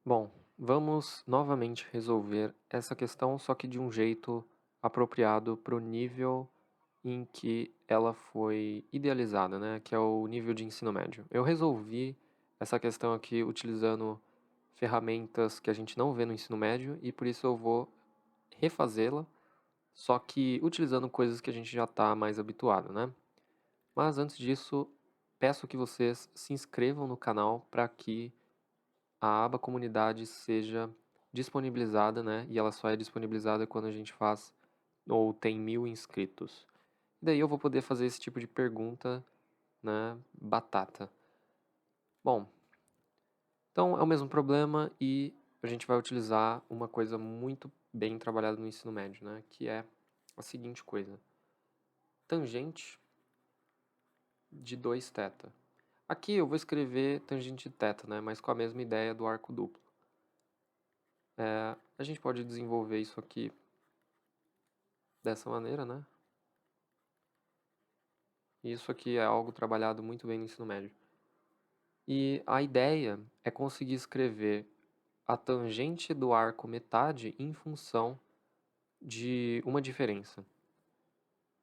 Bom, vamos novamente resolver essa questão, só que de um jeito apropriado para o nível em que ela foi idealizada, né? Que é o nível de ensino médio. Eu resolvi essa questão aqui utilizando ferramentas que a gente não vê no ensino médio e por isso eu vou refazê-la, só que utilizando coisas que a gente já está mais habituado, né? Mas antes disso, peço que vocês se inscrevam no canal para que a aba comunidade seja disponibilizada, né? E ela só é disponibilizada quando a gente faz ou tem 1000 inscritos. E daí eu vou poder fazer esse tipo de pergunta, né? Batata. Bom, então é o mesmo problema e a gente vai utilizar uma coisa muito bem trabalhada no ensino médio, né? Que é a seguinte coisa: tangente de 2θ. Aqui eu vou escrever tangente de θ, né? Mas com a mesma ideia do arco duplo. A gente pode desenvolver isso aqui dessa maneira, né? Isso aqui é algo trabalhado muito bem no ensino médio. E a ideia é conseguir escrever a tangente do arco metade em função de uma diferença.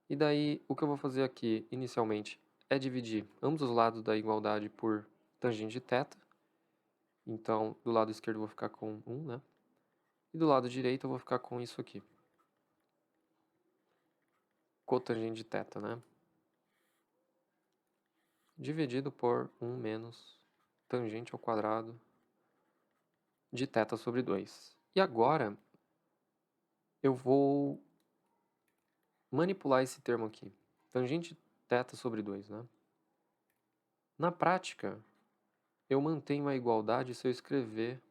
E daí, o que eu vou fazer aqui, inicialmente, é dividir ambos os lados da igualdade por tangente de θ. Então, do lado esquerdo eu vou ficar com 1, né? E do lado direito eu vou ficar com isso aqui. Cotangente de θ, né? Dividido por 1 menos tangente ao quadrado de θ sobre 2. E agora, eu vou manipular esse termo aqui. Tangente θ sobre 2, né? Na prática, eu mantenho a igualdade se eu escrever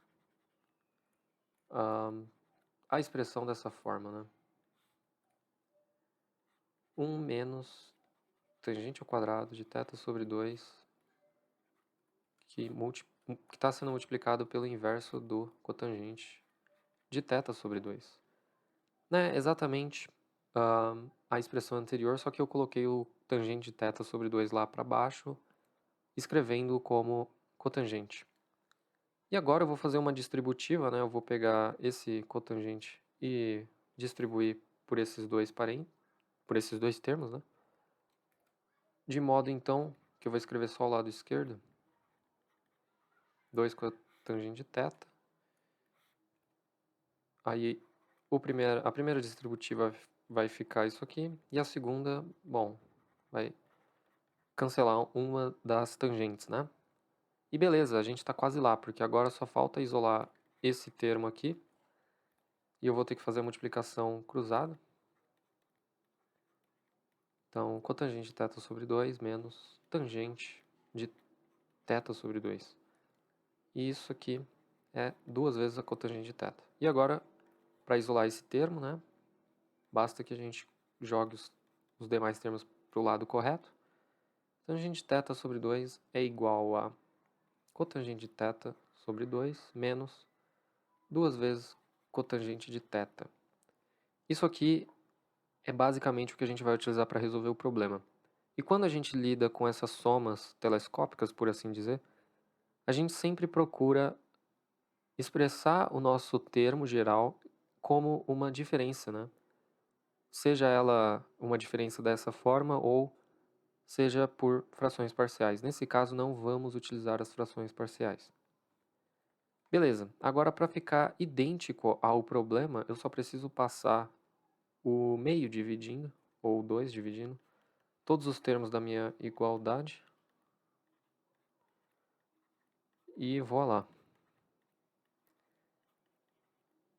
a expressão dessa forma, né? 1 menos tangente ao quadrado de θ sobre 2, que está sendo multiplicado pelo inverso do cotangente de θ sobre 2. Né? Exatamente a expressão anterior, só que eu coloquei o tangente de θ sobre 2 lá para baixo, escrevendo como cotangente. E agora eu vou fazer uma distributiva, né? Eu vou pegar esse cotangente e distribuir por esses dois por esses dois termos, né? De modo então que eu vou escrever só o lado esquerdo, 2 cotangente de θ. Aí a primeira distributiva vai ficar isso aqui e a segunda, bom, vai cancelar uma das tangentes, né? E beleza, a gente está quase lá, porque agora só falta isolar esse termo aqui. E eu vou ter que fazer a multiplicação cruzada. Então, cotangente de θ sobre 2 menos tangente de θ sobre 2. E isso aqui é 2 vezes a cotangente de θ. E agora, para isolar esse termo, né, basta que a gente jogue os demais termos para o lado correto. Tangente de θ sobre 2 é igual a cotangente de θ sobre 2 menos 2 vezes cotangente de θ. Isso aqui é basicamente o que a gente vai utilizar para resolver o problema. E quando a gente lida com essas somas telescópicas, por assim dizer, a gente sempre procura expressar o nosso termo geral como uma diferença, né? Seja ela uma diferença dessa forma ou seja por frações parciais. Nesse caso, não vamos utilizar as frações parciais. Beleza, agora para ficar idêntico ao problema, eu só preciso passar o meio dividindo, ou 2 dividindo, todos os termos da minha igualdade. E voilá.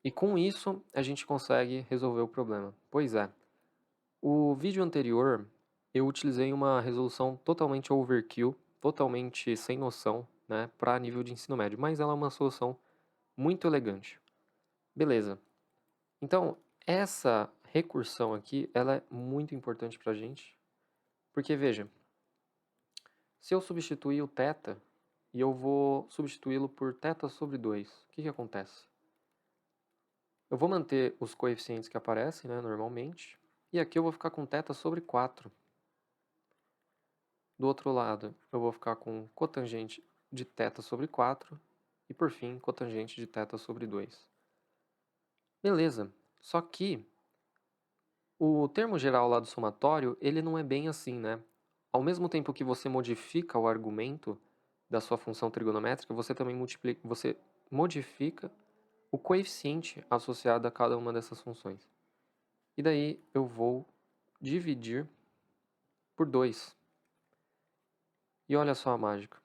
E com isso, a gente consegue resolver o problema. Pois é, o vídeo anterior eu utilizei uma resolução totalmente overkill, totalmente sem noção, né, para nível de ensino médio, mas ela é uma solução muito elegante. Beleza. Então, essa recursão aqui, ela é muito importante para a gente, porque veja, se eu substituir o θ e eu vou substituí-lo por θ sobre 2, o que acontece? Eu vou manter os coeficientes que aparecem, né, normalmente, e aqui eu vou ficar com θ sobre 4. Do outro lado, eu vou ficar com cotangente de θ sobre 4, E por fim, cotangente de θ sobre 2. Beleza, só que o termo geral lá do somatório, ele não é bem assim, né? Ao mesmo tempo que você modifica o argumento da sua função trigonométrica, você também modifica o coeficiente associado a cada uma dessas funções. E daí eu vou dividir por 2. E olha só a mágica.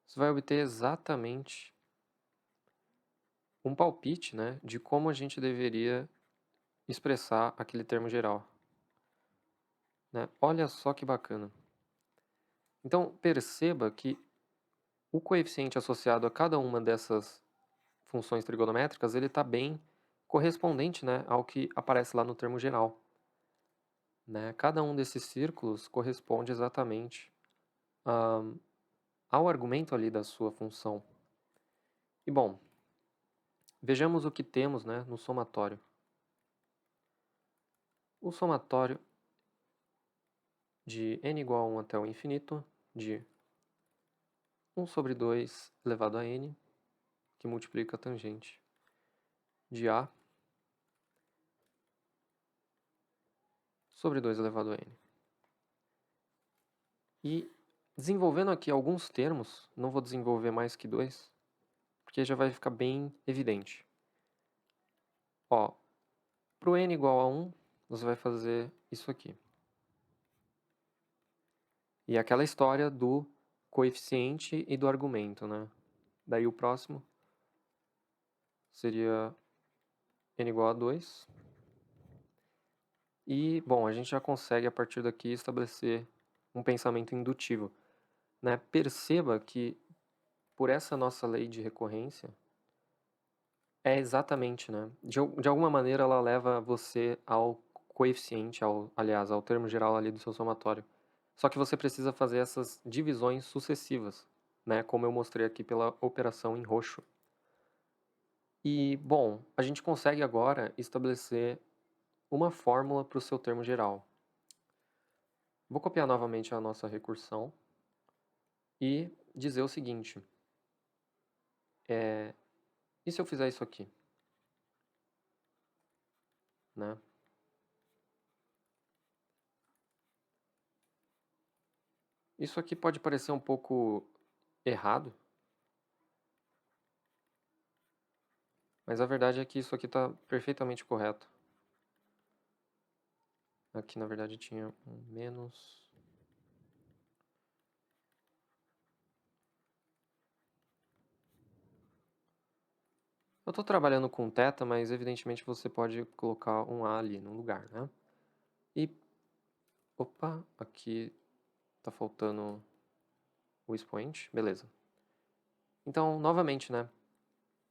Você vai obter exatamente um palpite, né, de como a gente deveria expressar aquele termo geral. Né? Olha só que bacana. Então, perceba que o coeficiente associado a cada uma dessas funções trigonométricas, ele está bem correspondente, né, ao que aparece lá no termo geral. Né? Cada um desses círculos corresponde exatamente ao argumento ali da sua função. E bom, vejamos o que temos, né, no somatório. O somatório de n igual a 1 até o infinito de 1 sobre 2 elevado a n, que multiplica a tangente de A sobre 2 elevado a n. E desenvolvendo aqui alguns termos, não vou desenvolver mais que 2, porque já vai ficar bem evidente. Ó, para o n igual a 1, você vai fazer isso aqui. E aquela história do coeficiente e do argumento, né? Daí o próximo seria n igual a 2. E, bom, a gente já consegue, a partir daqui, estabelecer um pensamento indutivo. Né? Perceba que, por essa nossa lei de recorrência, é exatamente, né? De alguma maneira, ela leva você ao coeficiente, aliás, ao termo geral ali do seu somatório. Só que você precisa fazer essas divisões sucessivas, né? Como eu mostrei aqui pela operação em roxo. E, bom, a gente consegue agora estabelecer uma fórmula para o seu termo geral. Vou copiar novamente a nossa recursão e dizer o seguinte. E se eu fizer isso aqui? Né? Isso aqui pode parecer um pouco errado, mas a verdade é que isso aqui está perfeitamente correto. Aqui, na verdade, tinha um menos. Eu estou trabalhando com θ, mas evidentemente você pode colocar um A ali no lugar, né? E, opa, aqui está faltando o expoente, beleza. Então, novamente, né?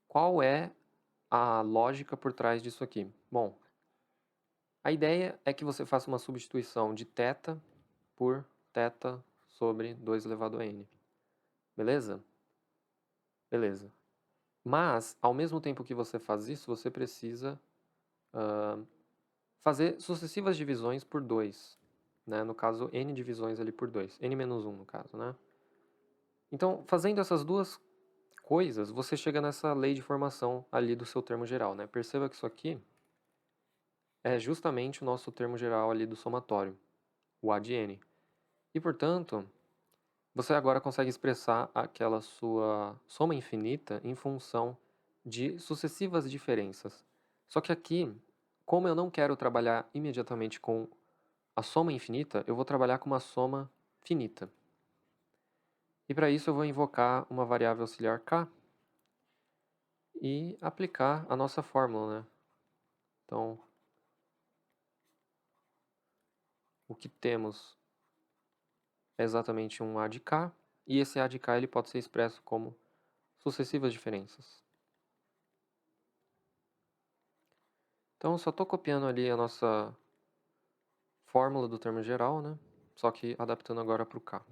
Qual é a lógica por trás disso aqui? Bom, a ideia é que você faça uma substituição de θ por θ sobre 2 elevado a n. Beleza? Beleza. Mas, ao mesmo tempo que você faz isso, você precisa fazer sucessivas divisões por 2. Né? No caso, n divisões ali por 2. n menos 1, no caso, né? Então, fazendo essas duas coisas, você chega nessa lei de formação ali do seu termo geral, né? Perceba que isso aqui é justamente o nosso termo geral ali do somatório, o A de n. E, portanto, você agora consegue expressar aquela sua soma infinita em função de sucessivas diferenças. Só que aqui, como eu não quero trabalhar imediatamente com a soma infinita, eu vou trabalhar com uma soma finita. E para isso eu vou invocar uma variável auxiliar k e aplicar a nossa fórmula, né? Então, o que temos é exatamente um A de k, e esse A de k ele pode ser expresso como sucessivas diferenças. Então, eu só estou copiando ali a nossa fórmula do termo geral, né? Só que adaptando agora para o k.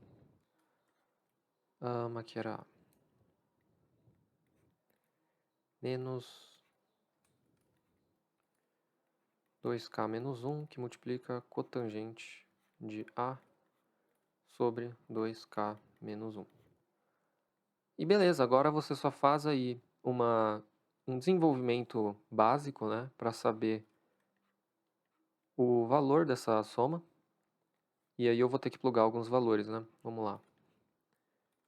Aqui era menos 2k menos 1, que multiplica a cotangente de A sobre 2k menos 1. E beleza, agora você só faz aí um desenvolvimento básico, né, para saber o valor dessa soma. E aí eu vou ter que plugar alguns valores, né? Vamos lá.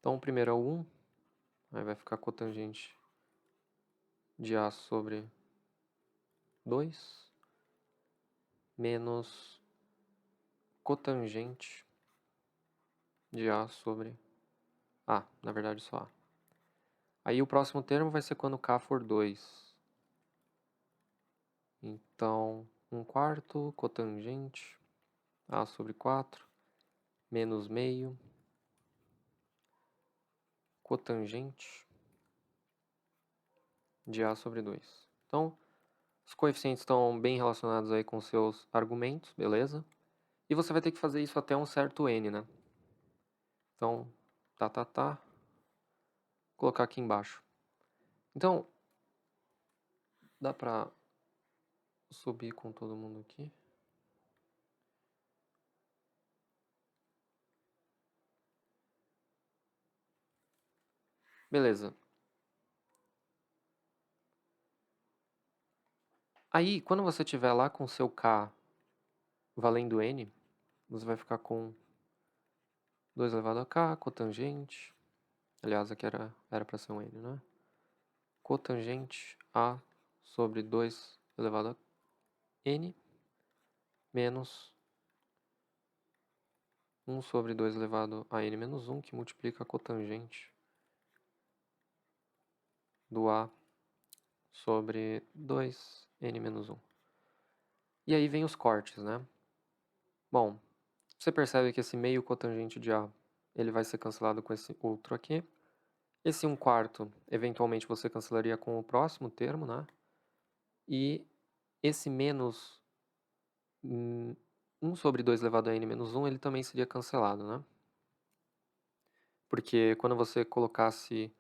Então, o primeiro é o 1, aí vai ficar cotangente de A sobre 2, menos cotangente de A sobre A, na verdade só A. Aí o próximo termo vai ser quando K for 2. Então, 1/4 cotangente A sobre 4, menos meio cotangente de A sobre 2. Então, os coeficientes estão bem relacionados aí com seus argumentos, beleza? E você vai ter que fazer isso até um certo n, né? Então, colocar aqui embaixo. Então, dá pra subir com todo mundo aqui. Beleza. Aí, quando você estiver lá com seu k valendo n, você vai ficar com 2 elevado a k, cotangente. Aliás, aqui era para ser um n, né? Cotangente a sobre 2 elevado a n menos 1 sobre 2 elevado a n menos 1, que multiplica a cotangente do a sobre 2n menos 1. E aí vem os cortes, né? Bom, você percebe que esse meio cotangente de A, ele vai ser cancelado com esse outro aqui. Esse 1/4, eventualmente você cancelaria com o próximo termo, né? E esse menos 1 sobre 2 elevado a n menos 1, ele também seria cancelado, né? Porque quando você colocasse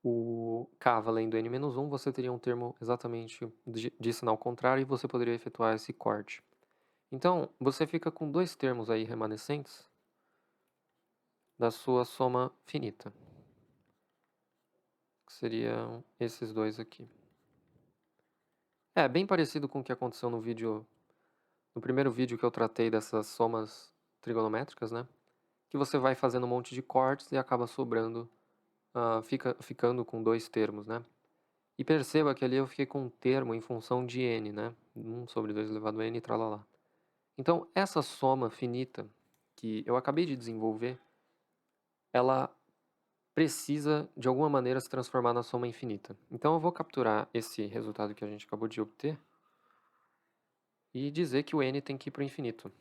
o k valendo n menos 1, você teria um termo exatamente de sinal contrário e você poderia efetuar esse corte. Então, você fica com dois termos aí remanescentes da sua soma finita, que seriam esses dois aqui. É bem parecido com o que aconteceu no primeiro vídeo que eu tratei dessas somas trigonométricas, né? Que você vai fazendo um monte de cortes e acaba sobrando, ficando com dois termos, né? E perceba que ali eu fiquei com um termo em função de n, né? 1 sobre 2 elevado a n e tralalá. Então, essa soma finita que eu acabei de desenvolver, ela precisa, de alguma maneira, se transformar na soma infinita. Então, eu vou capturar esse resultado que a gente acabou de obter e dizer que o n tem que ir para o infinito,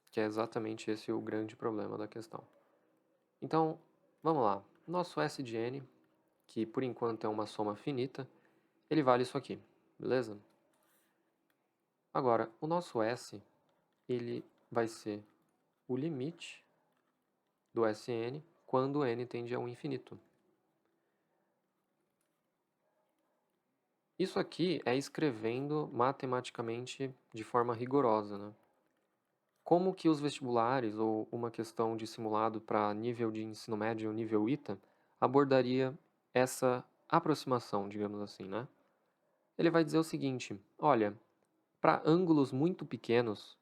que é exatamente esse o grande problema da questão. Então, vamos lá. Nosso S de n, que por enquanto é uma soma finita, ele vale isso aqui, beleza? Agora, o nosso S, ele vai ser o limite do Sn quando n tende a um infinito. Isso aqui é escrevendo matematicamente de forma rigorosa, né? Como que os vestibulares ou uma questão de simulado para nível de ensino médio, nível ITA, abordaria essa aproximação, digamos assim, né? Ele vai dizer o seguinte, olha, para ângulos muito pequenos,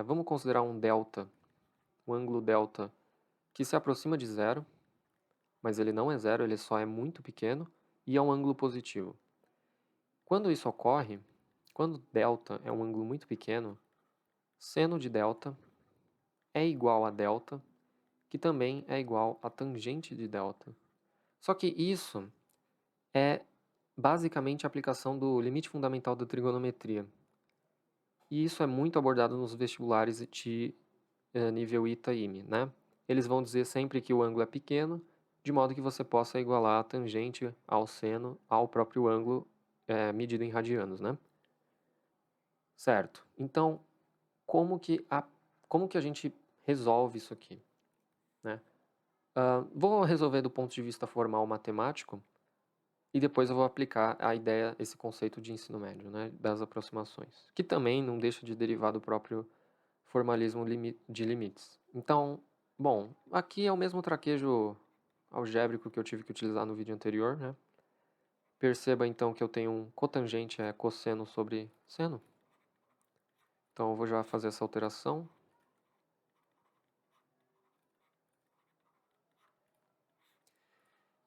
vamos considerar um delta, um ângulo delta que se aproxima de zero, mas ele não é zero, ele só é muito pequeno, e é um ângulo positivo. Quando isso ocorre, quando delta é um ângulo muito pequeno, seno de delta é igual a delta, que também é igual a tangente de delta. Só que isso é basicamente a aplicação do limite fundamental da trigonometria. E isso é muito abordado nos vestibulares de nível ITA e IME, né? Eles vão dizer sempre que o ângulo é pequeno, de modo que você possa igualar a tangente ao seno ao próprio ângulo medido em radianos, né? Certo. Então, como que a gente resolve isso aqui, né? Vou resolver do ponto de vista formal matemático e depois eu vou aplicar a ideia, esse conceito de ensino médio, né, das aproximações, que também não deixa de derivar do próprio formalismo de limites. Então, bom, aqui é o mesmo traquejo algébrico que eu tive que utilizar no vídeo anterior, né? Perceba então que eu tenho um cotangente, cosseno sobre seno. Então eu vou já fazer essa alteração.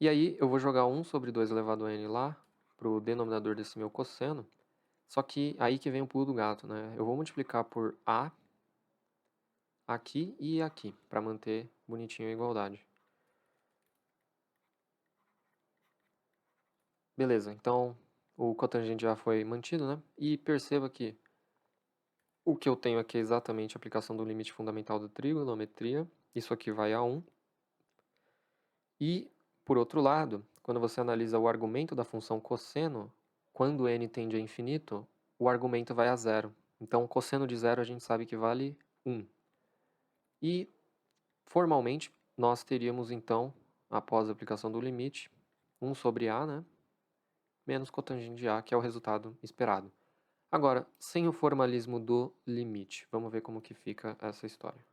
E aí eu vou jogar 1 sobre 2 elevado a n lá para o denominador desse meu cosseno. Só que aí que vem o pulo do gato, né? Eu vou multiplicar por a aqui e aqui, para manter bonitinho a igualdade. Beleza, então o cotangente já foi mantido, né? E perceba que o que eu tenho aqui é exatamente a aplicação do limite fundamental da trigonometria. Isso aqui vai a 1. E, por outro lado, quando você analisa o argumento da função cosseno, quando n tende a infinito, o argumento vai a zero. Então, cosseno de zero a gente sabe que vale 1. E, formalmente, nós teríamos, então, após a aplicação do limite, 1 sobre a, né, menos cotangente de a, que é o resultado esperado. Agora, sem o formalismo do limite, vamos ver como que fica essa história.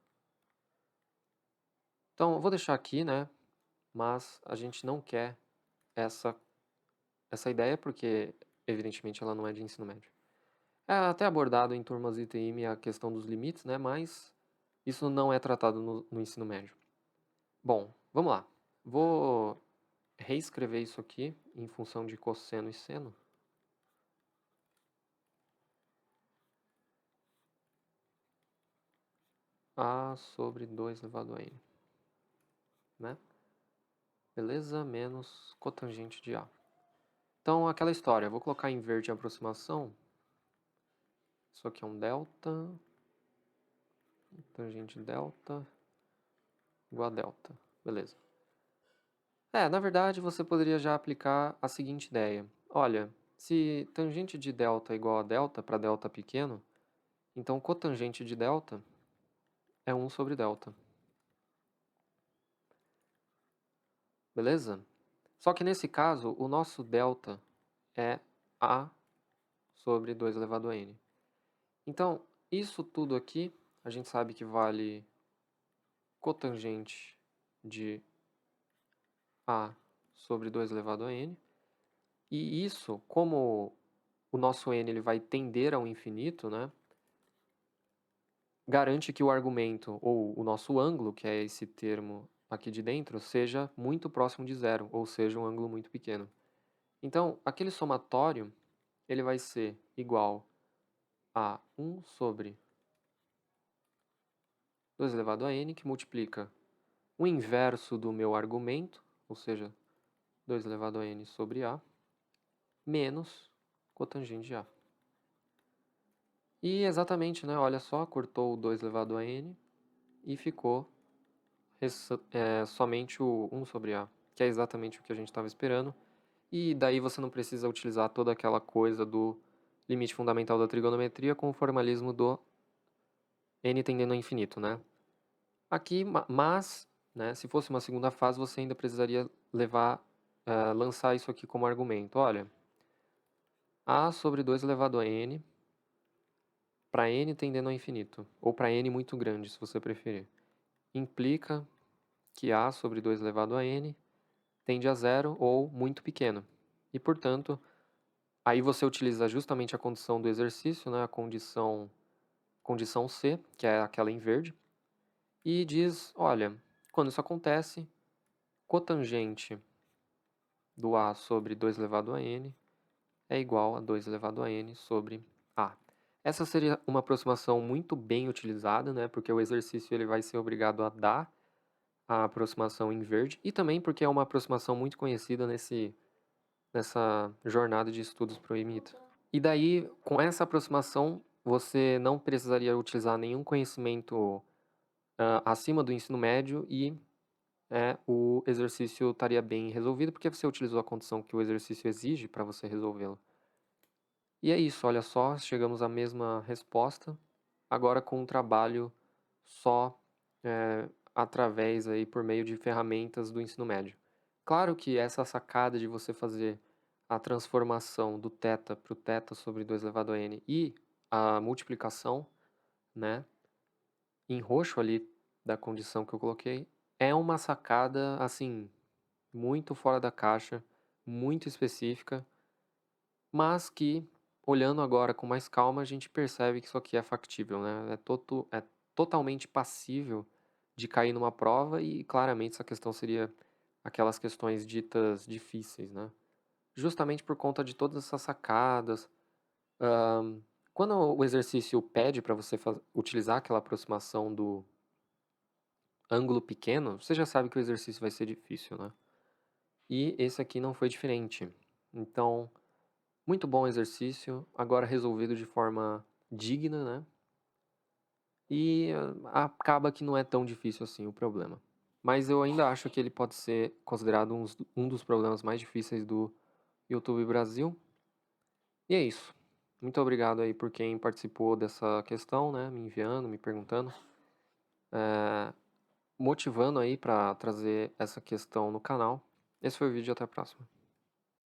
Então, eu vou deixar aqui, né, mas a gente não quer essa ideia porque, evidentemente, ela não é de ensino médio. É até abordado em turmas ITM a questão dos limites, né, mas isso não é tratado no ensino médio. Bom, vamos lá. Vou reescrever isso aqui em função de cosseno e seno. A sobre 2 elevado a n, né? Beleza? Menos cotangente de A. Então, aquela história. Eu vou colocar em verde a aproximação. Isso aqui é um delta. Tangente delta igual a delta. Beleza. Na verdade, você poderia já aplicar a seguinte ideia. Olha, se tangente de delta é igual a delta para delta pequeno, então cotangente de delta é 1 sobre delta. Beleza? Só que nesse caso, o nosso delta é A sobre 2 elevado a n. Então, isso tudo aqui, a gente sabe que vale cotangente de A sobre 2 elevado a n. E isso, como o nosso n ele vai tender ao infinito, né, garante que o argumento, ou o nosso ângulo, que é esse termo aqui de dentro, seja muito próximo de zero, ou seja, um ângulo muito pequeno. Então, aquele somatório, ele vai ser igual a 1 sobre 2 elevado a n, que multiplica o inverso do meu argumento, ou seja, 2 elevado a n sobre a, menos cotangente de a. E exatamente, né, olha só, cortou o 2 elevado a n e ficou somente o 1 sobre a, que é exatamente o que a gente estava esperando. E daí você não precisa utilizar toda aquela coisa do limite fundamental da trigonometria com o formalismo do n tendendo ao infinito, né? Aqui, mas, né, se fosse uma segunda fase, você ainda precisaria lançar isso aqui como argumento. Olha, a sobre 2 elevado a n para n tendendo ao infinito, ou para n muito grande, se você preferir, implica que a sobre 2 elevado a n tende a zero ou muito pequeno. E, portanto, aí você utiliza justamente a condição do exercício, né, a condição C, que é aquela em verde, e diz, olha, quando isso acontece, cotangente do a sobre 2 elevado a n é igual a 2 elevado a n sobre a. Essa seria uma aproximação muito bem utilizada, né, porque o exercício ele vai ser obrigado a dar a aproximação em verde, e também porque é uma aproximação muito conhecida nessa jornada de estudos para o IMITA. E daí, com essa aproximação, você não precisaria utilizar nenhum conhecimento acima do ensino médio e o exercício estaria bem resolvido, porque você utilizou a condição que o exercício exige para você resolvê-lo. E é isso, olha só, chegamos à mesma resposta, agora com um trabalho só através aí por meio de ferramentas do ensino médio. Claro que essa sacada de você fazer a transformação do θ para o θ sobre 2 elevado a n e a multiplicação, né, em roxo ali da condição que eu coloquei, é uma sacada, assim, muito fora da caixa, muito específica, mas que, olhando agora com mais calma, a gente percebe que isso aqui é factível, né? É totalmente passível de cair numa prova e claramente essa questão seria aquelas questões ditas difíceis, né? Justamente por conta de todas essas sacadas. Ahn, Quando o exercício pede para você utilizar aquela aproximação do ângulo pequeno, você já sabe que o exercício vai ser difícil, né? E esse aqui não foi diferente. Então, muito bom exercício, agora resolvido de forma digna, né? E acaba que não é tão difícil assim o problema. Mas eu ainda acho que ele pode ser considerado um dos problemas mais difíceis do YouTube Brasil. E é isso. Muito obrigado aí por quem participou dessa questão, né? Me enviando, me perguntando, motivando aí para trazer essa questão no canal. Esse foi o vídeo, até a próxima.